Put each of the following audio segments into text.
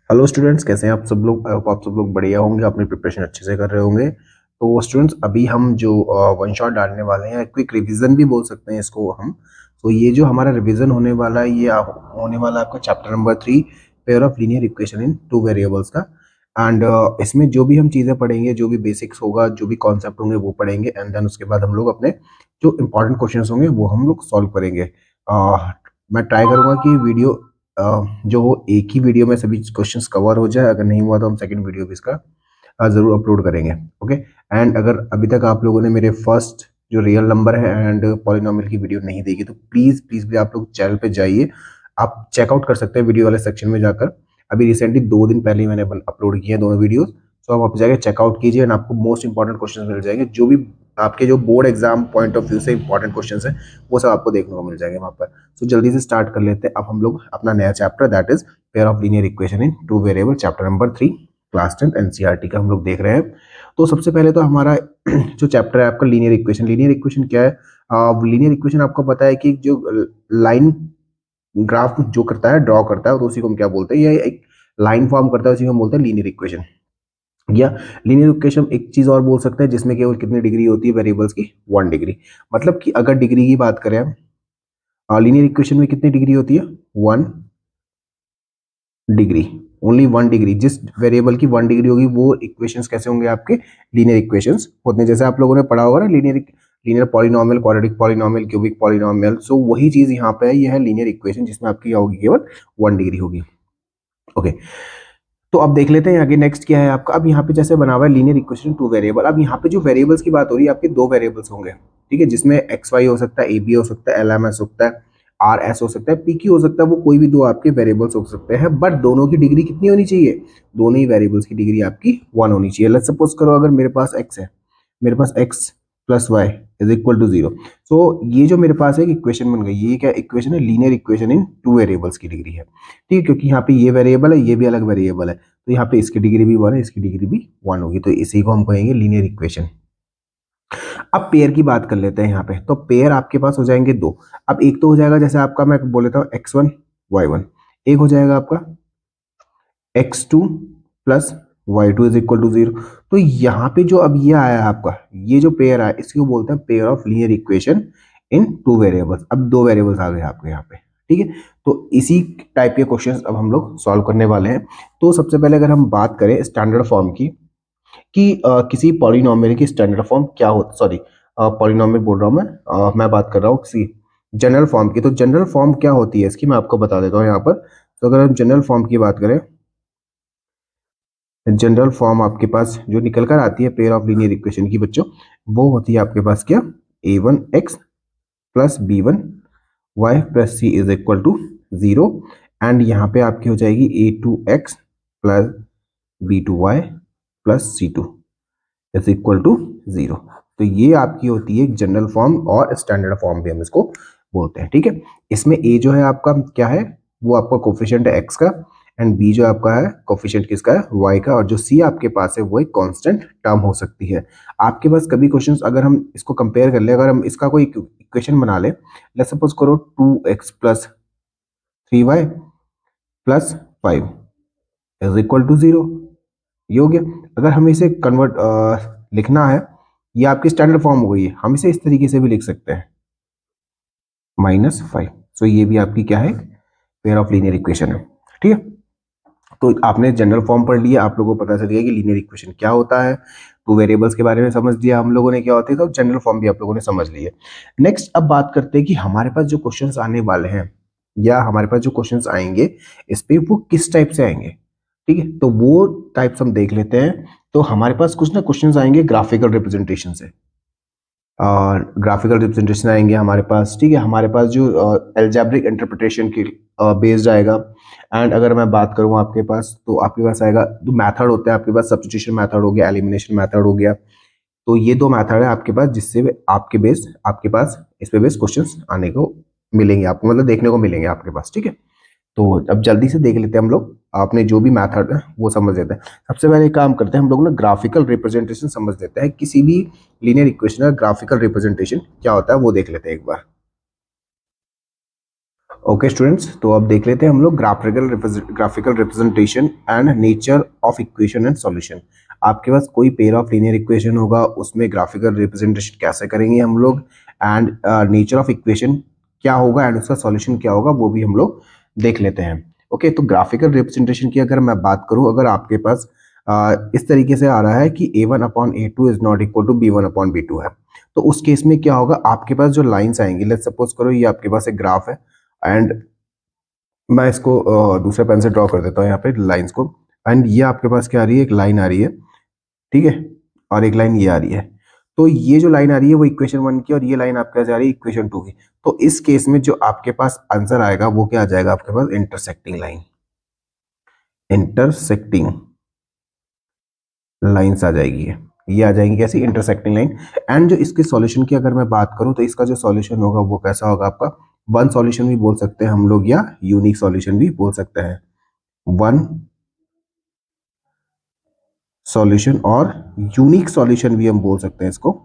Hello students, कैसे हैं आप सब लोग। आप सब लोग बढ़िया होंगे, अपनी प्रिपरेशन अच्छे से कर रहे होंगे। तो स्टूडेंट्स, अभी हम जो वन शॉट डालने वाले हैं, क्विक रिवीजन भी बोल सकते हैं इसको हम। तो ये जो हमारा रिवीजन होने वाला है, ये होने वाला है आपका chapter number 3, pair of linear equation in two variables का। एंड इसमें जो भी हम चीज़ें पढ़ेंगे, जो भी बेसिक्स होगा, जो भी कॉन्सेप्ट होंगे वो पढ़ेंगे। एंड देन उसके बाद हम लोग अपने जो इंपॉर्टेंट क्वेश्चन होंगे वो हम लोग सॉल्व करेंगे। मैं ट्राई करूंगा कि वीडियो जो हो एक ही वीडियो में सभी क्वेश्चंस कवर हो जाए। अगर नहीं हुआ तो हम सेकंड वीडियो भी इसका जरूर अपलोड करेंगे। ओके। एंड अगर अभी तक आप लोगों ने मेरे फर्स्ट जो रियल नंबर है एंड पॉलिनोमियल की वीडियो नहीं देखी तो प्लीज प्लीज भी आप लोग चैनल पे जाइए। आप चेकआउट कर सकते हैं वीडियो वाले सेक्शन में जाकर। अभी रिसेंटली 2 दिन पहले ही मैंने अपलोड किए हैं दोनों वीडियोस। सो आप वहाँ पे जाके चेकआउट कीजिए एंड आपको मोस्ट इंपॉर्टेंट क्वेश्चन मिल जाएंगे। जो भी आपके जो board exam point of view से इंपॉर्टेंट क्वेश्चन है वो सब आपको देखने को मिल जाएंगे वहाँ पर। तो जल्दी से स्टार्ट कर लेते हैं अब हम लोग अपना नया chapter, that is pair of linear equation in two variable, chapter number 3, class 10 NCERT का हम लोग देख रहे हैं। तो सबसे पहले तो हमारा जो चैप्टर है आपका लीनियर इक्वेशन। लीनियर इक्वेशन क्या है? लीनियर इक्वेशन आपको पता है कि जो लाइन ग्राफ जो करता है, ड्रॉ करता है, तो उसी को हम क्या बोलते हैं, ये एक लाइन फॉर्म करता है, उसी को हम बोलते हैं लीनियर इक्वेशन। या लीनियर इक्वेशन एक चीज और बोल सकते हैं जिसमें केवल कितनी डिग्री होती है वेरिएबल्स की, 1 डिग्री। मतलब कि अगर डिग्री की बात करें हम, लीनियर इक्वेशन में कितनी डिग्री होती है? 1 डिग्री। Only 1 degree. जिस वेरिएबल की 1 डिग्री होगी वो इक्वेशंस कैसे होंगे आपके? लीनियर इक्वेशंस होते हैं। जैसे आप लोगों ने पढ़ा होगा ना, linear linear polynomial, quadratic polynomial, cubic polynomial. So वही चीज यहाँ पे है, ये है लीनियर इक्वेशन जिसमें आपकी क्या होगी? केवल 1 डिग्री होगी। ओके। तो अब देख लेते हैं आगे नेक्स्ट क्या है आपका। अब यहाँ पे जैसे बना हुआ है लीनियर इक्वेशन टू वेरिएबल। अब यहाँ पे जो वेरिएबल्स की बात हो रही है, आपके दो वेरिएबल्स होंगे, ठीक है, जिसमें एक्स वाई हो सकता है, ए बी हो सकता है, एल एम एस हो सकता है, आर एस हो सकता है, पी क्यू हो सकता है। वो कोई भी दो आपके वेरिएबल्स हो सकते हैं, बट दोनों की डिग्री कितनी होनी चाहिए? दोनों ही वेरिएबल्स की डिग्री आपकी 1 होनी चाहिए। लेट्स सपोज करो अगर मेरे पास एक्स है, मेरे पास X plus Y is equal to 0। So ये जो मेरे पास एक इक्वेशन बन गई, ये क्या इक्वेशन है? Linear equation in two variables की डिग्री है। ठीक है, क्योंकि यहाँ पे ये वेरिएबल है, ये भी अलग वेरिएबल है, तो यहाँ पे इसकी डिग्री भी 1 है, इसकी डिग्री भी 1 होगी, तो इसी को हम कहेंगे लीनियर इक्वेशन। अब पेयर की बात कर लेते हैं यहाँ पे। तो पेयर आपके पास हो जाएंगे दो। अब एक तो हो जाएगा जैसे आपका, मैं बोल लेता हूँ x1 y1। एक हो जाएगा आपका x2 plus y2 is equal to 0। तो यहाँ पे जो अब ये आया है आपका, ये जो पेयर आया इसको बोलते हैं pair of linear equation in two variables. अब दो वेरिएबल्स आ गए आपके यहाँ पे, ठीक है। तो इसी टाइप के क्वेश्चंस अब हम लोग सॉल्व करने वाले हैं। तो सबसे पहले अगर हम बात करें स्टैंडर्ड फॉर्म की, कि किसी पॉलिनोमियल की स्टैंडर्ड फॉर्म क्या होता, सॉरी पॉलिनोमियल बोल रहा हूँ मैं बात कर रहा हूँ किसी जनरल फॉर्म की। तो जनरल फॉर्म क्या होती है इसकी मैं आपको बता देता हूँ यहाँ पर। तो अगर हम जनरल फॉर्म की बात करें, जनरल फॉर्म आपके पास जो निकल कर आती है पेयर ऑफ लीनियर इक्वेशन की बच्चों, वो होती है आपके पास क्या? a1x plus b1 y plus c is equal to 0। And यहाँ पे आपकी हो जाएगी a2x plus b2y plus c2 is equal to 0। तो ये आपकी होती है एक जनरल फॉर्म, और स्टैंडर्ड फॉर्म भी हम इसको बोलते हैं, ठीक है। इसमें ए जो है आपका क्या है? वो आपका कोफिशिएंट है एक्स का, एंड बी जो आपका है कोफिशिएंट किसका है? वाई का, और जो सी आपके पास है वो एक कांस्टेंट टर्म हो सकती है। आपके पास कभी क्वेश्चंस, अगर हम इसको कंपेयर कर ले, अगर हम इसका कोई इक्वेशन बना ले, लेट्स सपोज करो 2x plus 3y plus 5 is equal to 0। ये हो गया। अगर हमें इसे कन्वर्ट लिखना है, ये आपकी स्टैंडर्ड फॉर्म हो गई है, हम इसे इस तरीके से भी लिख सकते हैं, -5। सो ये भी आपकी क्या है? पेयर ऑफ लीनियर इक्वेशन है, ठीक है। तो आपने जनरल फॉर्म पढ़ लिया, आप लोगों को पता चल गया कि लीनियर इक्वेशन क्या होता है, टू वेरिएबल्स के बारे में समझ लिया हम लोगों ने क्या होती है, तो जनरल फॉर्म भी आप लोगों ने समझ लिया। नेक्स्ट अब बात करते हैं कि हमारे पास जो क्वेश्चंस आने वाले हैं, या हमारे पास जो क्वेश्चंस आएंगे इस पे, वो किस टाइप से आएंगे, ठीक है। तो वो टाइप्स हम देख लेते हैं। तो हमारे पास कुछ ना क्वेश्चंस आएंगे ग्राफिकल रिप्रेजेंटेशन से, और ग्राफिकल रिप्रेजेंटेशन आएंगे हमारे पास, ठीक है। हमारे पास जो एल्जेब्रिक इंटरप्रिटेशन की बेस्ड आएगा। एंड अगर मैं बात करूँ आपके पास, तो आपके पास आएगा जो मैथड होता है आपके पास, सब्स्टिट्यूशन मैथड हो गया, एलिमिनेशन मैथड हो गया। तो ये दो मैथड है आपके पास जिससे आपके पास इस पे बेस्ड क्वेश्चंस आने को मिलेंगे आपको, मतलब देखने को मिलेंगे आपके पास, ठीक है। तो अब जल्दी से देख लेते हैं हम लोग, आपने जो भी मैथड है वो समझ लेते हैं। सबसे पहले एक काम करते हैं हम लोग ना, ग्राफिकल रिप्रेजेंटेशन समझ लेते हैं। किसी भी लीनियर इक्वेशन का ग्राफिकल रिप्रेजेंटेशन क्या होता है वो देख लेते हैं एक बार। ओके स्टूडेंट्स, तो अब देख लेते हैं हम लोग graphical representation and nature of equation and solution. आपके पास कोई पेयर ऑफ लीनियर इक्वेशन होगा, उसमें ग्राफिकल रिप्रेजेंटेशन कैसे करेंगे हम लोग, एंड नेचर ऑफ इक्वेशन क्या होगा एंड उसका सॉल्यूशन क्या होगा वो भी हम लोग देख लेते हैं। ओके, तो ग्राफिकल रिप्रेजेंटेशन की अगर मैं बात करूं, अगर आपके पास इस तरीके से आ रहा है कि a1/a2 is not equal to b1/b2 है, तो उस केस में क्या होगा, आपके पास जो लाइंस आएंगी, लेट्स सपोज करो ये आपके पास एक ग्राफ है एंड मैं इसको दूसरे पेन से ड्रॉ कर देता हूँ यहाँ पे लाइंस को। एंड ये आपके पास क्या आ रही है, एक लाइन आ रही है, ठीक है, और एक लाइन ये आ रही है। तो ये जो लाइन आ रही है वो इक्वेशन 1 की, और ये लाइन आपके पास आ रही है इक्वेशन 2 की। तो इस केस में जो आपके पास आंसर आएगा वो क्या आ जाएगा, आपके पास इंटरसेक्टिंग लाइन, इंटरसेक्टिंग लाइंस आ जाएगी। ये आ जाएंगी कैसी, इंटरसेक्टिंग लाइन। एंड जो इसके सॉल्यूशन की अगर मैं बात करूं, तो इसका जो सॉल्यूशन होगा वो कैसा होगा आपका, वन सॉल्यूशन भी बोल सकते हैं हम लोग, या यूनिक सॉल्यूशन भी बोल सकते हैं। वन सॉल्यूशन और यूनिक सॉल्यूशन भी हम बोल सकते हैं इसको,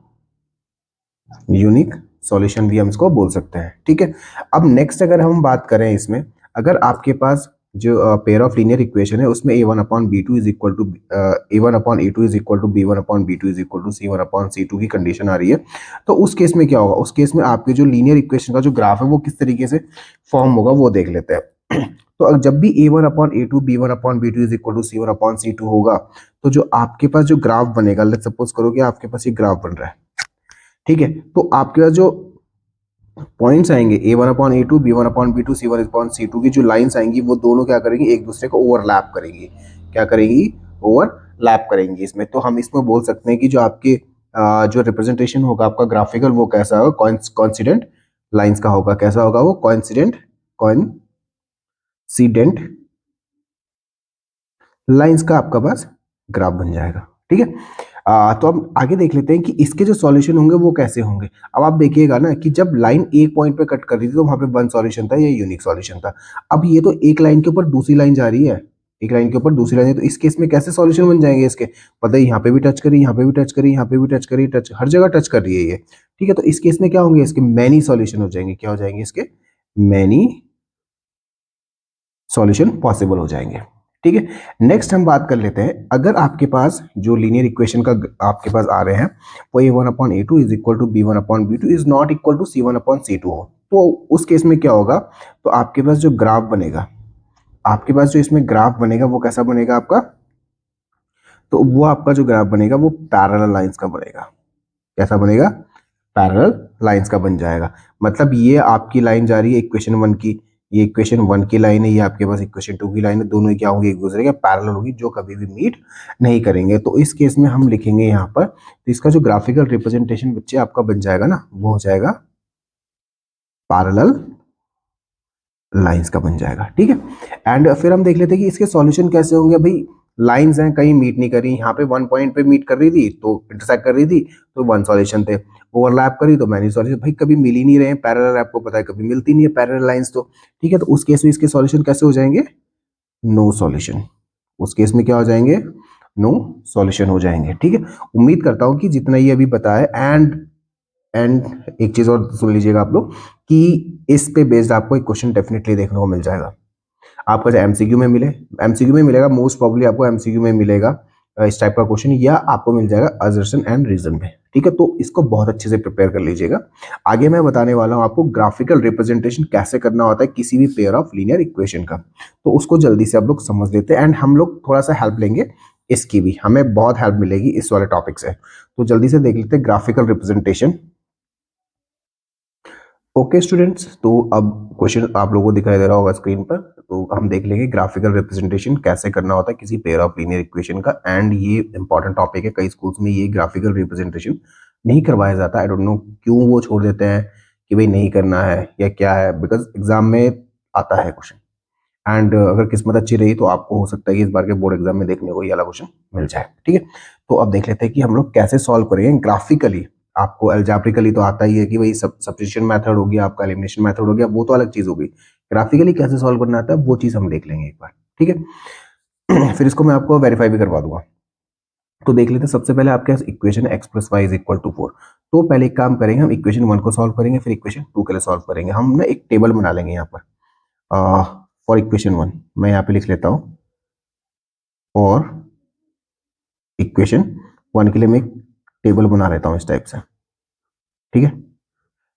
यूनिक सॉल्यूशन भी हम इसको बोल सकते हैं, ठीक है। अब नेक्स्ट अगर हम बात करें इसमें, अगर आपके पास जो पेयर ऑफ लीनियर इक्वेशन है उसमें a1/b2 is equal to a1/a2 is equal to b1/b2 is equal to c1/c2 की कंडीशन आ रही है, तो उस केस में क्या होगा, उस केस में आपके जो लीनियर इक्वेशन का जो ग्राफ है वो किस तरीके से फॉर्म होगा वो देख लेते हैं। तो जब भी a1/a2 b1/b2 is equal to c1/c2 होगा, तो जो आपके पास जो ग्राफ बनेगा, लेट्स सपोज करो कि आपके पास ये ग्राफ बन रहा है, ठीक है, तो आपके पास जो पॉइंट्स आएंगे a1/a2 b1/b2 c1/c2 की जो लाइंस आएंगी वो दोनों क्या करेंगी, एक दूसरे को ओवरलैप करेंगी। क्या करेंगी, ओवरलैप करेंगी इसमें। तो हम इसमें बोल सकते हैं कि जो आपके जो रिप्रेजेंटेशन होगा आपका ग्राफिकल, वो कैसा होगा, कॉन्सिडेंट लाइंस का होगा। कैसा होगा वो, कॉन्सिडेंट लाइंस का आपका पास ग्राफ बन जाएगा, ठीक है। तो अब आगे देख लेते हैं कि इसके जो सॉल्यूशन होंगे वो कैसे होंगे। अब आप देखिएगा ना कि जब लाइन एक पॉइंट पे कट कर रही थी तो वहां पे वन सॉल्यूशन था, या यूनिक सॉल्यूशन था। अब ये तो एक लाइन के ऊपर दूसरी लाइन जा रही है, एक लाइन के ऊपर दूसरी लाइन है, तो इस केस में कैसे सॉल्यूशन बन जाएंगे इसके, पता है यहाँ पे भी टच करी, यहाँ पे भी टच करी, यहाँ पे भी टच करी, टच हर जगह टच कर रही है ये, ठीक है। तो इस केस में क्या होंगे, इसके मैनी सॉल्यूशन हो जाएंगे। क्या हो जाएंगे, इसके मैनी सॉल्यूशन पॉसिबल हो जाएंगे, ठीक है। नेक्स्ट हम बात कर लेते हैं, अगर आपके पास जो लीनियर इक्वेशन का आपके पास आ रहे हैं वो a1/a2 is equal to b1/b2 is not equal to c1/c2 हो, तो उस केस में क्या होगा, तो आपके पास जो ग्राफ बनेगा, आपके पास जो इसमें ग्राफ बनेगा वो कैसा बनेगा आपका, तो वो आपका जो ग्राफ बनेगा वो पैरेलल लाइंस का बनेगा। कैसा बनेगा, पैरेलल लाइंस का बन जाएगा। मतलब ये आपकी लाइन जा रही है इक्वेशन 1 की, ये इक्वेशन 1 की लाइन है, ये आपके पास इक्वेशन 2 की लाइन है, दोनों ही क्या होंगे, एक दूसरे के पैरेलल होगी, जो कभी भी मीट नहीं करेंगे। तो इस केस में हम लिखेंगे यहाँ पर, तो इसका जो ग्राफिकल रिप्रेजेंटेशन बच्चे आपका बन जाएगा ना, वो हो जाएगा पैरेलल लाइंस का बन जाएगा, ठीक है। एंड फिर हम देख लेते हैं कि इसके सॉल्यूशन कैसे होंगे। भाई लाइंस हैं, कहीं मीट नहीं करी, यहाँ पे वन पॉइंट पे मीट कर रही थी तो इंटरसेक्ट कर रही थी, तो वन सॉल्यूशन थे। ओवरलैप करी तो मैनी सॉल्यूशन। भाई कभी मिल ही नहीं रहे हैं पैरेलल, आपको पता है कभी मिलती नहीं है पैरेलल लाइंस, तो ठीक है, तो उस केस में इसके सॉल्यूशन कैसे हो जाएंगे, नो सॉल्यूशन। उस केस में क्या हो जाएंगे, नो सॉल्यूशन हो जाएंगे, ठीक है। उम्मीद करता हूँ कि जितना ये अभी बताया, एंड एक चीज और सुन लीजिएगा आप लोग, कि इस पे बेस्ड आपको एक क्वेश्चन डेफिनेटली देखने को मिल जाएगा। आपका जो एमसीक्यू में मिले, एमसीक्यू में मिलेगा, मोस्ट प्रॉब्ली आपको एमसीक्यू में मिलेगा इस टाइप का क्वेश्चन, या आपको मिल जाएगा असर्शन एंड रीजन में, ठीक है। तो इसको बहुत अच्छे से प्रिपेयर कर लीजिएगा। आगे मैं बताने वाला हूं आपको ग्राफिकल रिप्रेजेंटेशन कैसे करना होता है किसी भी पेयर ऑफ लीनियर इक्वेशन का, तो उसको जल्दी से आप लोग समझ लेते हैं। एंड हम लोग थोड़ा सा हेल्प लेंगे, इसकी भी हमें बहुत हेल्प मिलेगी इस वाले टॉपिक से। तो जल्दी से देख लेते हैं ग्राफिकल रिप्रेजेंटेशन। ओके स्टूडेंट्स, तो अब क्वेश्चन आप लोगों को दिखाई दे रहा होगा स्क्रीन पर, तो हम देख लेंगे ग्राफिकल रिप्रेजेंटेशन कैसे करना होता है किसी पेयर ऑफ लीनियर इक्वेशन का। एंड ये इंपॉर्टेंट टॉपिक है, कई स्कूल्स में ये ग्राफिकल रिप्रेजेंटेशन नहीं करवाया जाता। आई डोंट नो क्यों वो छोड़ देते हैं कि भाई नहीं करना है या क्या है, बिकॉज एग्जाम में आता है क्वेश्चन। एंड अगर किस्मत अच्छी रही तो आपको हो सकता है कि इस बार के बोर्ड एग्जाम में देखने को ये वाला क्वेश्चन मिल जाए, ठीक है। तो अब देख लेते हैं कि हम लोग कैसे सॉल्व करेंगे ग्राफिकली। आपको अल्जेब्रिकली तो आता ही है कि भाई सब्स्टिट्यूशन मेथड हो गया, आपका एलिमिनेशन मेथड हो गया, वो तो अलग चीज हो गई। ग्राफिकली कैसे सॉल्व करना आता है वो चीज हम देख लेंगे एक बार, ठीक है। फिर इसको मैं आपको वेरीफाई भी करवा दूंगा। तो देख लेते हैं, सबसे पहले आपके पास इक्वेशन x + y = 4। तो पहले एक काम करेंगे, हम इक्वेशन 1 को सॉल्व करेंगे, फिर इक्वेशन 2 के लिए सॉल्व करेंगे। हम ना एक टेबल बना लेंगे यहाँ पर, फॉर इक्वेशन 1 मैं यहाँ पे लिख लेता हूँ, और इक्वेशन 1 के लिए मैं एक टेबल बना लेता हूँ इस टाइप से, ठीक है।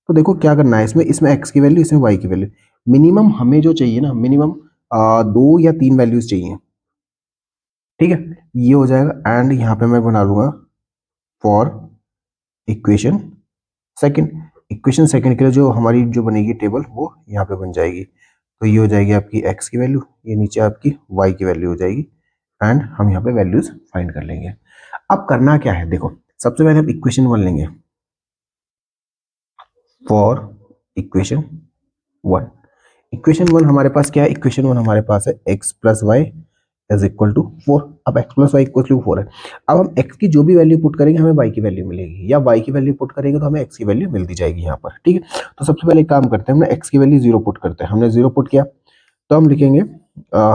तो देखो क्या करना है इसमें, इसमें x की वैल्यू, इसमें y की वैल्यू, मिनिमम हमें जो चाहिए ना, मिनिमम 2 या 3 वैल्यूज चाहिए, ठीक है। ये हो जाएगा, एंड यहाँ पे मैं बना लूंगा for equation second. Equation second के लिए जो हमारी जो बनेगी टेबल, वो यहाँ पे बन जाएगी। तो ये हो जाएगी आपकी x की वैल्यू, ये नीचे आपकी y की वैल्यू हो जाएगी, एंड हम यहाँ पे वैल्यूज फाइंड कर लेंगे। अब करना क्या है, देखो सबसे पहले हम इक्वेशन 1 लेंगे, फॉर इक्वेशन 1। इक्वेशन 1 हमारे पास क्या है, इक्वेशन 1 हमारे पास है x plus Y is equal to 4। अब x plus y equal to 4 है। अब हम x की जो भी वैल्यू पुट करेंगे हमें y की वैल्यू मिलेगी, या y की वैल्यू पुट करेंगे तो हमें x की वैल्यू मिलती जाएगी यहाँ पर, ठीक है। तो सबसे पहले एक काम करते हैं, हमने x की वैल्यू 0 पुट करते हैं। हमने 0 पुट किया तो हम लिखेंगे,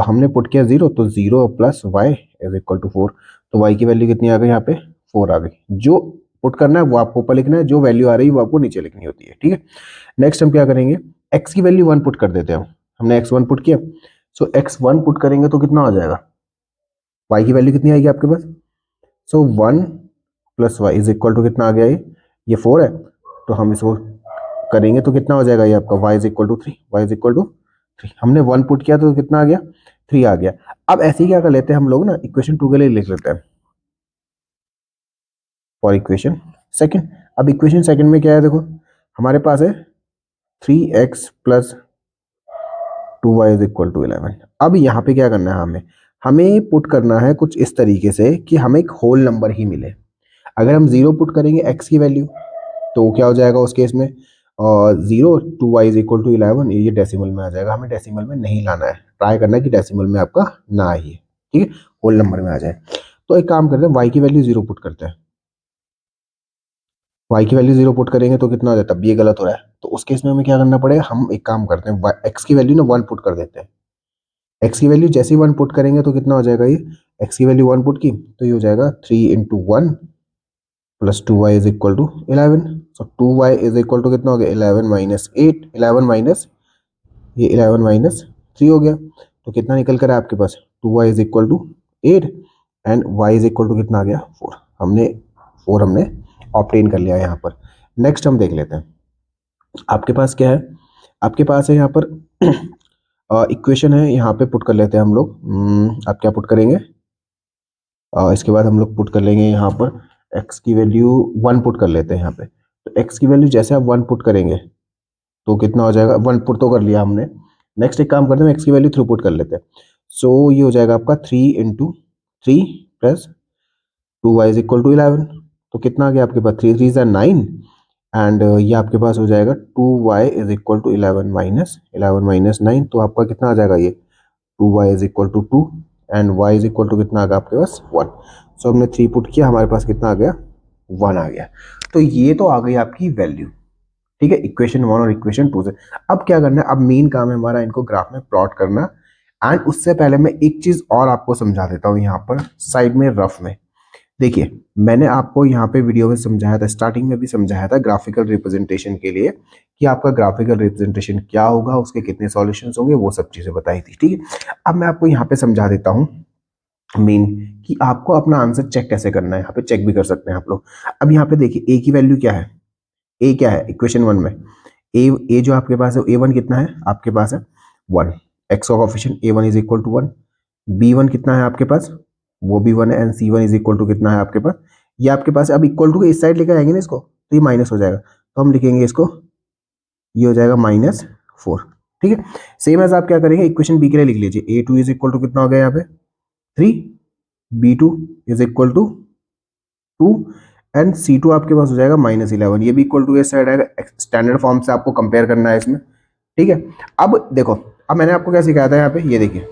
हमने पुट किया 0, तो 0 plus Y is equal to 4। तो y की वैल्यू कितनी आ गई यहाँ पे, 4 आ गई। जो पुट करना है वो आपको ऊपर लिखना है, जो वैल्यू आ रही है वो आपको नीचे लिखनी होती है, ठीक है। नेक्स्ट हम क्या करेंगे, x की वैल्यू 1 पुट कर देते हैं। हमने x1 पुट किया, सो x1 पुट करेंगे तो कितना हो जाएगा, y की वैल्यू कितनी आएगी आपके पास, so 1 plus Y is equal to कितना आ गया, ये 4 है, तो हम इसको करेंगे तो कितना हो जाएगा ये आपका, y is equal to 3, y is equal to 3। हमने 1 पुट किया तो कितना आ गया, 3 आ गया। अब ऐसे ही क्या कर लेते हैं हम लोग ना, इक्वेशन 2 के लिए लिख लेते हैं, फॉर इक्वेशन सेकंड। अब इक्वेशन सेकंड में क्या है, देखो हमारे पास है 3x plus 2y is equal to 11। अब यहाँ पे क्या करना है, हमें पुट करना है कुछ इस तरीके से कि हमें एक होल नंबर ही मिले। अगर हम 0 पुट करेंगे x की वैल्यू तो क्या हो जाएगा उस केस में, और 0 2y इज इक्वल टू 11, ये डेसिमल में आ जाएगा। हमें डेसिमल में नहीं लाना है, ट्राई करना है कि डेसिमल में आपका ना आइए, ठीक है, होल नंबर में आ जाए। तो एक काम करते हैं, y की वैल्यू 0 पुट करते हैं। y की वैल्यू 0 पुट करेंगे तो कितना हो जाता है, अब ये गलत हो रहा है, तो उस केस में हमें क्या करना पड़ेगा, हम एक काम करते हैं, x की वैल्यू ना 1 पुट कर देते हैं। x की वैल्यू जैसे ही 1 पुट करेंगे तो कितना हो जाएगा, ये x की वैल्यू 1 पुट की तो ये हो जाएगा 3 into 1 plus 2y is equal to 11। So 2y is equal to कितना हो गया, 11 माइनस 8, 11 माइनस ये 11 माइनस 3 हो गया, तो कितना निकल कर है आपके पास, 2y is equal to 8, and y is equal to कितना आ गया, 4। हमने 4 हमने ऑब्टेन कर लिया यहाँ पर। नेक्स्ट हम देख लेते हैं, आपके पास क्या है, आपके पास है यहाँ पर इक्वेशन है, यहाँ पे पुट कर लेते हैं हम लोग। आप क्या पुट करेंगे, इसके बाद हम लोग पुट कर लेंगे यहाँ पर x की वैल्यू 1 पुट कर लेते हैं यहाँ पे। तो x की वैल्यू जैसे आप 1 पुट करेंगे तो कितना हो जाएगा, 1 पुट तो कर लिया हमने। नेक्स्ट एक काम करते हैं, x की वैल्यू 3 पुट कर लेते हैं। सो ये हो जाएगा आपका 3 into 3 plus 2y is equal to 11। तो कितना आ गया आपके पास, 3 3 9, एंड ये आपके पास हो जाएगा 2y is equal to 11 minus 9। तो आपका कितना आ जाएगा, ये 2y is equal to 2, and y is equal to कितना आ गया आपके पास, 1। सो हमने 3 पुट किया, हमारे पास कितना आ गया, 1 आ गया। तो ये तो आ गई आपकी वैल्यू, ठीक है, इक्वेशन 1 और इक्वेशन 2 से। अब क्या करना है, अब मेन काम है हमारा इनको ग्राफ में प्लॉट करना। एंड उससे पहले मैं एक चीज और आपको समझा देता हूँ, यहाँ पर साइड में रफ में देखिए, मैंने आपको यहाँ पे वीडियो में समझाया था, स्टार्टिंग में भी समझाया था ग्राफिकल रिप्रेजेंटेशन के लिए, कि आपका ग्राफिकल रिप्रेजेंटेशन क्या होगा, उसके कितने सॉल्यूशंस होंगे, वो सब चीजें बताई थी, ठीक है। अब मैं आपको यहाँ पे समझा देता हूँ मेन, कि आपको अपना आंसर चेक कैसे करना है। यहाँ पे चेक भी कर सकते हैं आप लोग। अब यहाँ पे देखिए ए की वैल्यू क्या है, ए क्या है इक्वेशन 1 में, ए जो आपके पास है A1 कितना है आपके पास है 1, एक्स का coefficient A1 is equal to 1, B1 कितना है आपके पास, वो भी 1 है, and C1 is equal to कितना है आपके पास, ये आपके पास है। अब इक्वल टू के इस साइड लेकर आएंगे ना इसको, तो ये माइनस हो जाएगा, तो हम लिखेंगे इसको, ये हो जाएगा -4, ठीक है। सेम एज आप क्या करेंगे, इक्वेशन बी के लिए लिख लीजिए, A2 इज इक्वल टू कितना हो गया यहाँ पे 3, B2 is equal to 2, and C2 आपके पास हो जाएगा -11। ये भी इक्वल टू इस साइड आएगा, स्टैंडर्ड फॉर्म से आपको कंपेयर करना है इसमें, ठीक है। अब देखो, अब मैंने आपको क्या सिखाया था यहाँ पे, ये देखिए,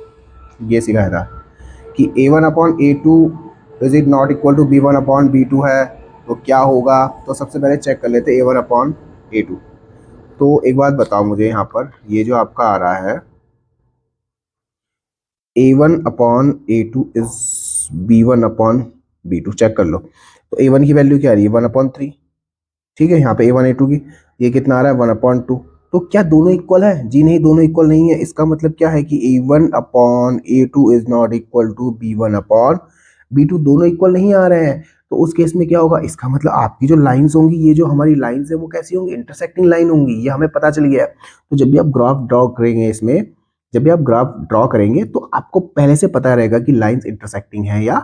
ये सिखाया था कि A1 upon A2 is it not equal to B1 upon B2 है, तो क्या होगा। तो सबसे पहले चेक कर लेते A1 अपॉन A2। तो एक बात बताओ मुझे, यहाँ पर ये जो आपका आ रहा है A1 upon A2 is B1 upon B2, check कर लो। तो A1 की वैल्यू क्या आ रही है, 1 अपॉन 3, ठीक है। यहाँ पे A1 A2 की ये कितना आ रहा है, 1 अपॉन 2, तो क्या दोनों इक्वल है? जी नहीं, दोनों इक्वल नहीं है। इसका मतलब क्या है कि A1 upon A2 is not equal to B1 upon B2, दोनों इक्वल नहीं आ रहे हैं। तो उस केस में क्या होगा? इसका मतलब आपकी जो लाइंस होंगी, ये जो हमारी लाइंस है वो कैसी होंगी? इंटरसेक्टिंग लाइन होंगी, ये हमें पता चल गया है। तो जब भी आप ग्राफ ड्रॉ करेंगे इसमें, जब भी आप ग्राफ ड्रॉ करेंगे तो आपको पहले से पता रहेगा कि लाइंस इंटरसेक्टिंग है या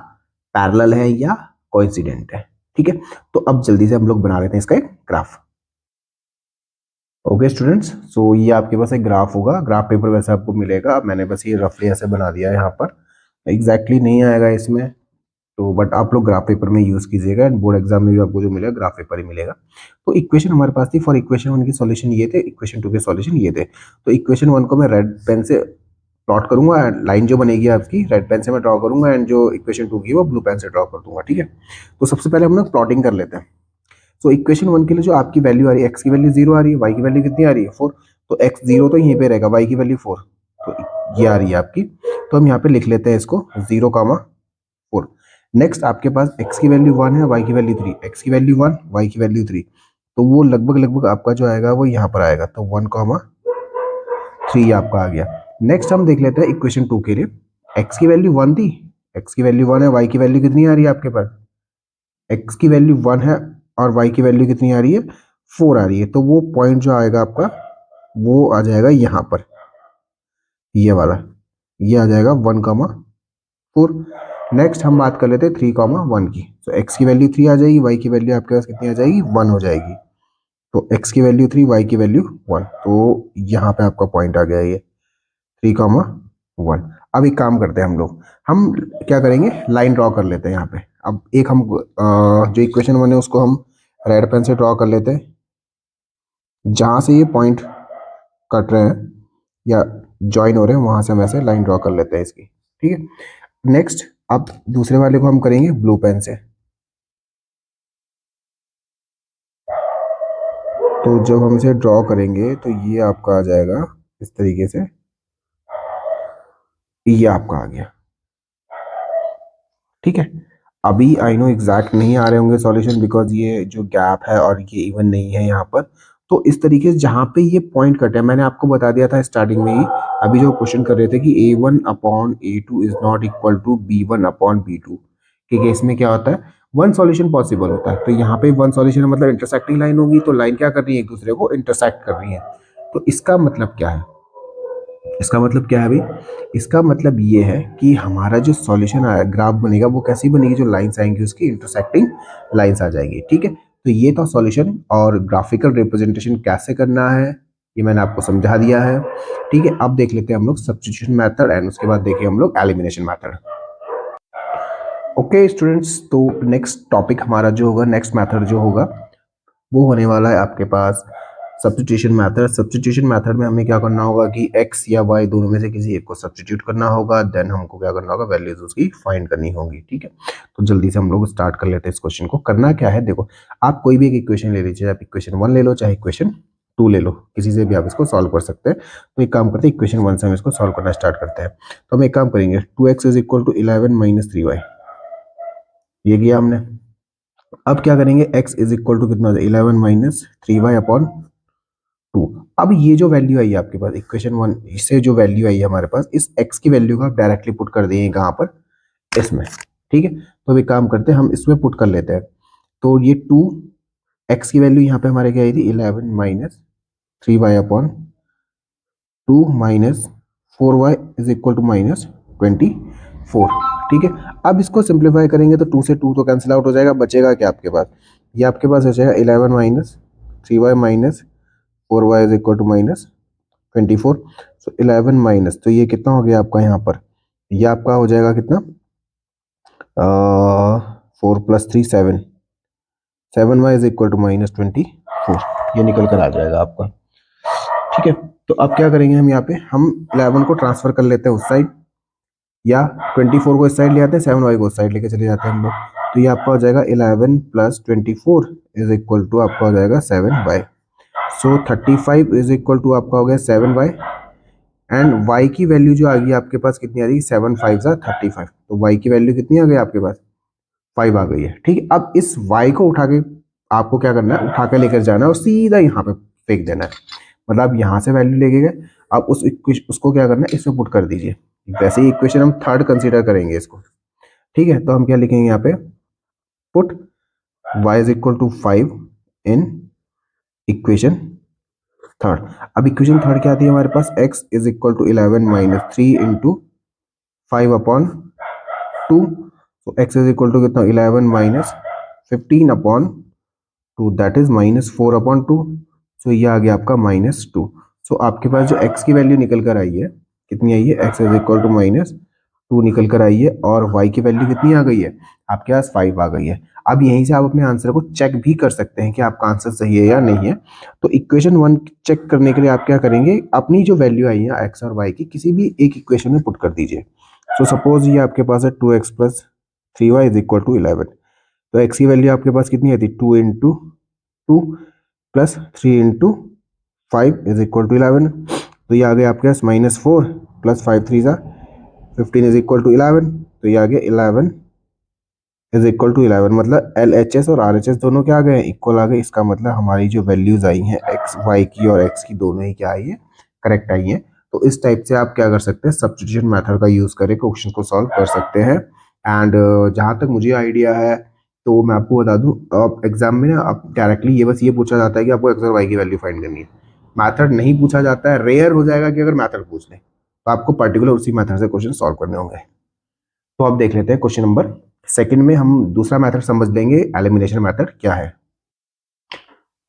पैरेलल है या कोइंसिडेंट है। ठीक है, तो अब जल्दी से हम लोग बना लेते हैं इसका एक ग्राफ। ओके स्टूडेंट्स, सो ये आपके पास एक ग्राफ होगा, ग्राफ पेपर वैसे आपको मिलेगा। मैंने बस ये रफली ऐसे बना दिया है यहाँ पर, एग्जैक्टली नहीं आएगा इसमें तो, बट आप लोग ग्राफ पेपर में यूज कीजिएगा एंड बोर्ड एग्जाम में भी आपको जो मिलेगा ग्राफ पेपर ही मिलेगा। तो इक्वेशन हमारे पास थी, फॉर इक्वेशन 1 की सॉल्यूशन ये थे, इक्वेशन 2 के सॉल्यूशन ये थे। तो इक्वेशन 1 को मैं रेड पेन से प्लॉट करूंगा, लाइन जो बनेगी आपकी रेड पेन से मैं ड्रॉ करूंगा एंड जो इक्वेशन 2 की वो ब्लू पेन से ड्रॉ कर दूंगा। ठीक है, तो सबसे पहले हम लोग प्लॉटिंग कर लेते हैं। सो इक्वेशन 1 के लिए जो आपकी वैल्यू आ रही है, एक्स की वैल्यू 0 आ रही है, वाई की वैल्यू कितनी आ रही है 4, तो एक्स 0 तो यहीं पे रहेगा, वाई की वैल्यू 4, तो ये आ रही है आपकी। तो हम यहाँ पे लिख लेते हैं इसको 0,4। नेक्स्ट आपके पास x की वैल्यू 1 है, y की वैल्यू 3, x की वैल्यू 1, y की वैल्यू 3, तो वो लगभग लगभग आपका जो आएगा वो यहाँ पर आएगा, तो 1,3 आपका आ गया। नेक्स्ट हम देख लेते हैं इक्वेशन 2 के लिए, x की वैल्यू 1 थी, x की वैल्यू 1 है, y की वैल्यू कितनी आ रही है आपके पास? x की वैल्यू 1 है और y की वैल्यू कितनी आ रही है? 4 आ रही है, तो वो पॉइंट जो आएगा आपका वो आ जाएगा यहाँ पर, ये वाला, ये आ जाएगा 1,4। नेक्स्ट हम बात कर लेते हैं 3,1 की, तो x की वैल्यू 3 आ जाएगी, y की वैल्यू आपके पास कितनी आ जाएगी? 1 हो जाएगी, तो x की वैल्यू 3, y की वैल्यू 1, तो यहाँ पे आपका पॉइंट आ गया ये 3,1। अब एक काम करते हैं हम क्या करेंगे, लाइन ड्रॉ कर लेते हैं यहाँ पे। अब एक हम जो इक्वेशन 1 है उसको हम रेड पेन से ड्रॉ कर लेते हैं, जहाँ से ये पॉइंट कट रहे हैं या ज्वाइन हो रहे हैं वहां से हम ऐसे लाइन ड्रॉ कर लेते हैं इसकी। ठीक है, नेक्स्ट अब दूसरे वाले को हम करेंगे ब्लू पेन से। तो जब हम इसे ड्रॉ करेंगे तो ये आपका आ जाएगा इस तरीके से, ये आपका आ गया। ठीक है, अभी आई नो एग्जैक्ट नहीं आ रहे होंगे सॉल्यूशन, बिकॉज ये जो गैप है और ये इवन नहीं है यहाँ पर। तो इस तरीके से जहाँ पे ये पॉइंट कटे, मैंने आपको बता दिया था स्टार्टिंग में ही, अभी जो क्वेश्चन कर रहे थे कि A1 upon A2 is not equal to B1 upon B2, ठीक है, इसमें क्या होता है, वन सॉल्यूशन पॉसिबल होता है। तो यहाँ पे वन सॉल्यूशन मतलब इंटरसेक्टिंग लाइन होगी, तो लाइन क्या कर रही है, एक दूसरे को इंटरसेक्ट कर रही है। तो इसका मतलब क्या है, इसका मतलब क्या है अभी, इसका मतलब ये है कि हमारा जो सॉल्यूशन आया, ग्राफ बनेगा, वो कैसी बनेगी, जो लाइंस आएंगी उसकी इंटरसेक्टिंग लाइंस आ जाएगी। ठीक है, तो ये था सॉल्यूशन, और ग्राफिकल रिप्रेजेंटेशन कैसे करना है ये मैंने आपको समझा दिया है। ठीक है, अब देख लेते हैं हम लोग सब्स्टिट्यूशन मेथड एंड उसके बाद देखिए हम लोग एलिमिनेशन मेथड। ओके स्टूडेंट्स, तो नेक्स्ट टॉपिक हमारा जो होगा, नेक्स्ट मेथड जो होगा वो होने वाला है आपके पास सब्स्टिट्यूशन मेथड। सब्स्टिट्यूशन मेथड में हमें क्या करना होगा कि x या y दोनों में से किसी एक को सब्स्टिट्यूट करना होगा, देन हमको क्या करना होगा, वैल्यूज उसकी फाइंड करनी होगी। ठीक है, तो जल्दी से हम लोग स्टार्ट कर लेते हैं इस क्वेश्चन को। करना क्या है, देखो आप कोई भी एक इक्वेशन ले लीजिए, आप इक्वेशन 1 ले लो चाहे इक्वेशन 2 ले लो, किसी से भी आप इसको सॉल्व कर सकते हैं। तो एक काम करते हैं, इक्वेशन 1 से हम इसको सॉल्व करना स्टार्ट करते हैं। तो हम एक काम करेंगे, 2x is equal to 11 minus 3y, ये किया हमने। अब क्या करेंगे, x इज इक्वल टू कितना, 11 माइनस 3y अपॉन 2। अब ये जो वैल्यू आई है आपके पास इक्वेशन 1 से, जो वैल्यू आई है हमारे पास, इस x की वैल्यू का डायरेक्टली पुट कर देंगे कहाँ पर, इसमें। ठीक है, तो अभी काम करते हैं, हम इसमें पुट कर लेते हैं। तो ये 2 x की वैल्यू यहाँ पे हमारे क्या आई थी, 11 minus 3y upon 2 minus 4y is equal to minus 24। ठीक है, अब इसको सिंप्लीफाई करेंगे तो 2 से 2 तो कैंसिल आउट हो जाएगा, बचेगा क्या आपके पास, ये आपके पास हो जाएगा 11 minus 3y minus 4y is equal to minus 24। So 11 minus, तो ये कितना हो गया आपका यहाँ पर, ये आपका हो जाएगा कितना, 4 plus 3 7, 7y is equal to minus 24, ये निकल कर आ जाएगा आपका। ठीक है, तो अब क्या करेंगे हम यहाँ पे, हम 11 को ट्रांसफर कर लेते हैं उस साइड, या 24 को इस साइड ले आते हैं, 7y को उस साइड लेके चले जाते हैं हम लोग। तो ये आपका हो जाएगा 11 प्लस 24 इज इक्वल टू आपका हो जाएगा 7y। So 35 is equal to आपका हो गया 7y, एंड y की वैल्यू जो आ गई आपके पास कितनी आ रही है, 7 5 सा 35, तो y की वैल्यू कितनी आ गई आपके पास, 5 आ गई है। ठीक है, अब इस y को उठा के आपको क्या करना है, उठा के लेकर जाना है और सीधा यहाँ पे फेंक देना है। मतलब आप यहाँ से वैल्यू लेके गए, आप उसको क्या करना है, इसमें पुट कर दीजिए। वैसे ही इक्वेशन हम थर्ड कंसीडर करेंगे इसको, ठीक है। तो हम क्या लिखेंगे यहाँ पे, put y is equal to 5 in equation third. अब इक्वेशन थर्ड क्या आती है हमारे पास, x is equal to 11 minus 3 into 5/2। तो x इज इक्वल टू कितना, 11 माइनस 15/2, दैट इज -4/2। सो ये आ गया आपका -2। सो आपके पास जो x की वैल्यू निकल कर आई है, कितनी आई है, x इज इक्वल टू -2 निकल कर आई है, और y की वैल्यू कितनी आ गई है, आपके पास 5 आ गई है। अब यहीं से आप अपने आंसर को चेक भी कर सकते हैं कि आपका आंसर सही है या नहीं है। तो इक्वेशन 1 चेक करने के लिए आप क्या करेंगे, अपनी जो वैल्यू आई है x और y की, किसी भी एक इक्वेशन में पुट कर दीजिए। सो सपोज ये आपके पास है 2x plus 3y is equal to 11। तो x की वैल्यू आपके पास कितनी आती है, 2 into 2 plus 3 into 5 is equal to 11। तो ये आ गया आपके पास -4 प्लस 5 3 ज़ा 15 इज इक्वल टू 11। तो ये आ गया 11 इज इक्वल टू 11, मतलब LHS और RHS दोनों क्या आ गए, इक्वल आ गए। इसका मतलब हमारी जो वैल्यूज आई हैं x y की और x की, दोनों ही क्या आई है, करेक्ट आई है। तो इस टाइप से आप क्या कर सकते हैं, सब्स्टिट्यूशन मेथड का यूज करके क्वेश्चन को सॉल्व कर सकते हैं। एंड जहाँ तक मुझे आइडिया है, तो मैं आपको बता दूं, आप एग्जाम में ना आप डायरेक्टली ये बस ये पूछा जाता है कि आपको x और y की वैल्यू फाइंड करनी है, मैथड नहीं पूछा जाता है। रेयर हो जाएगा कि अगर मैथड पूछ ले, तो आपको पर्टिकुलर उसी मैथड से क्वेश्चन सॉल्व करने होंगे। तो आप देख लेते हैं क्वेश्चन नंबर सेकंड में हम दूसरा मेथड समझ लेंगे, एलिमिनेशन मेथड क्या है।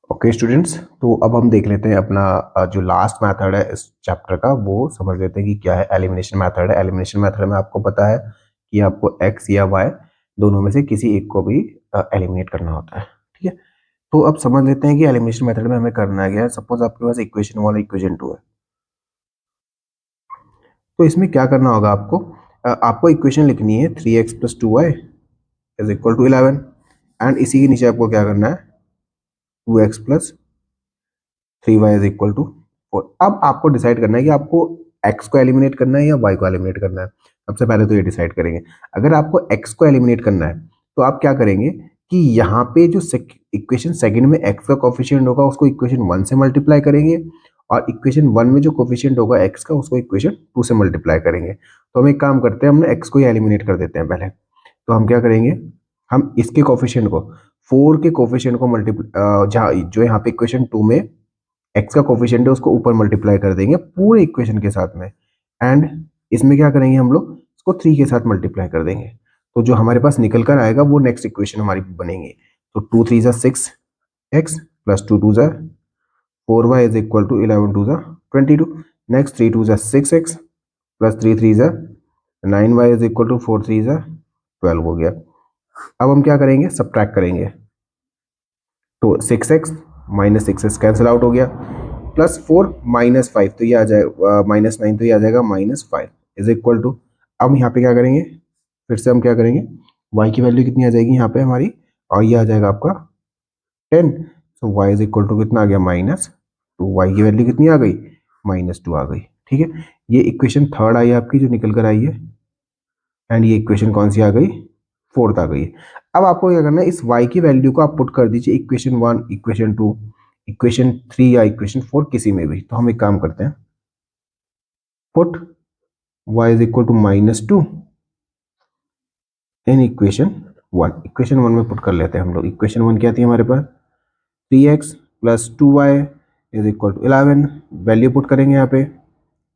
ओके स्टूडेंट्स, तो अब हम देख लेते हैं अपना जो लास्ट मेथड है इस चैप्टर का, वो समझ लेते हैं कि क्या है। एलिमिनेशन मेथड है। एलिमिनेशन मेथड में आपको पता है कि आपको x या y दोनों में से किसी एक को भी एलिमिनेट करना होता है, ठीक है। तो अब समझ लेते हैं कि एलिमिनेशन मेथड में हमें करना क्या है। सपोज आपके पास इक्वेशन 1 और इक्वेशन 2 है, तो इसमें क्या करना होगा आपको, आपको इक्वेशन लिखनी है 3x plus 2y is equal to 11, and इसी के नीचे आपको क्या करना है, 2x plus 3y is equal to 4। अब आपको डिसाइड करना है कि आपको x को एलिमिनेट करना है या y को एलिमिनेट करना है। सबसे पहले तो ये डिसाइड करेंगे। अगर आपको x को एलिमिनेट करना है, तो आप क्या करेंगे कि यहाँ पे जो इक्वेशन सेकंड में x का कोफिशिएंट होगा, उसको इक्वेशन 1 से मल्टीप्लाई करेंगे, और इक्वेशन 1 में जो कोफिशिएंट होगा x का, उसको इक्वेशन 2 से मल्टीप्लाई करेंगे। तो हम एक काम करते हैं, हमने x को ही एलिमिनेट कर देते हैं पहले। तो हम क्या करेंगे, हम इसके कोफिशिएंट को 4 के कोफिशिएंट को मल्टीप्लाई, जहाँ जो यहाँ पे इक्वेशन 2 में x का कोफिशिएंट है उसको ऊपर मल्टीप्लाई कर देंगे पूरे इक्वेशन के साथ में, एंड इसमें क्या करेंगे हम लोग, इसको 3 के साथ मल्टीप्लाई कर देंगे। तो जो हमारे पास निकल कर आएगा वो नेक्स्ट इक्वेशन हमारी बनेगी। तो 2 3 ज़ा 6x प्लस 2 2 ज़ा 4y इज इक्वल टू 11 2 ज़ा 22। नेक्स्ट 3 2 ज़ा 6x प्लस 3 3 ज़ा 9y इज इक्वल टू 4 3 ज़ा 12 हो गया। अब हम क्या करेंगे, सब्ट्रैक्ट करेंगे। तो 6x minus 6x cancel out हो गया, प्लस 4 माइनस 5, तो ये आ जाएगा -9, तो ये आ जाएगा -5 इज इक्वल टू, अब यहाँ पे क्या करेंगे, फिर से हम क्या करेंगे, y की वैल्यू कितनी आ जाएगी यहाँ पे हमारी, और ये आ जाएगा आपका 10। सो y इज इक्वल टू कितना आ गया, -2। y की वैल्यू कितनी आ गई, -2 आ गई, ठीक है। ये इक्वेशन थर्ड आई आपकी जो निकल कर आई है, एंड ये इक्वेशन कौन सी आ गई, फोर्थ आ गई। अब आपको क्या करना है, इस y की वैल्यू को आप पुट कर दीजिए इक्वेशन 1, इक्वेशन 2, इक्वेशन 3 या इक्वेशन 4 किसी में भी। तो हम एक काम करते हैं, put y is equal to -2 in equation 1। Equation 1 में पुट कर लेते हैं हम लोग। इक्वेशन 1 क्या थी हमारे पास, 3x plus 2y is equal to 11। Value put करेंगे यहाँ पे,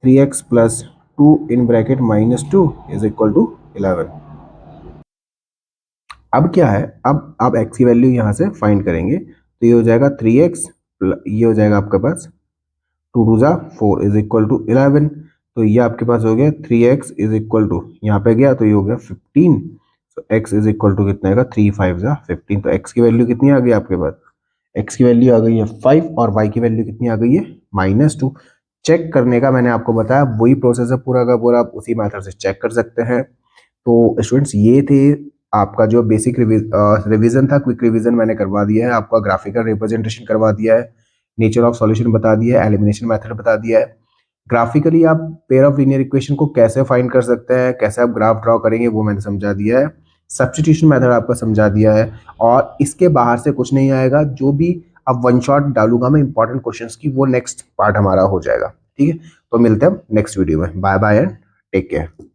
3x plus 2 in bracket -2 is equal to 11। अब क्या है, अब आप x की वैल्यू यहाँ से फाइंड करेंगे, तो ये हो जाएगा 3x, ये हो जाएगा आपके पास 2 2 ज़ा 4 इज इक्वल टू 11। तो ये आपके पास हो गया 3x इज इक्वल टू, यहाँ पे गया तो ये हो गया 15। तो x इज इक्वल टू कितना आएगा, 3 5 ज़ा 15। तो x की वैल्यू कितनी आ गई आपके पास, x की वैल्यू आ गई है 5, और y की वैल्यू कितनी आ गई है, -2। चेक करने का मैंने आपको बताया, वही प्रोसेस है पूरा का पूरा, आप उसी मेथड से चेक कर सकते हैं। तो स्टूडेंट्स ये थे आपका जो बेसिक रिवीजन था, क्विक रिवीजन मैंने करवा दिया है, आपका ग्राफिकल रिप्रेजेंटेशन करवा दिया है, नेचर ऑफ सॉल्यूशन बता दिया है, एलिमिनेशन मेथड बता दिया है। ग्राफिकली आप पेयर ऑफ लीनियर इक्वेशन को कैसे फाइंड कर सकते हैं, कैसे आप ग्राफ ड्रॉ करेंगे, वो मैंने समझा दिया है। सब्स्टिट्यूशन मेथड आपका समझा दिया है, और इसके बाहर से कुछ नहीं आएगा। जो भी अब वन शॉट डालूंगा मैं इंपॉर्टेंट क्वेश्चंस की, वो नेक्स्ट पार्ट हमारा हो जाएगा। ठीक है, तो मिलते हैं हम नेक्स्ट वीडियो में। Bye bye and take care.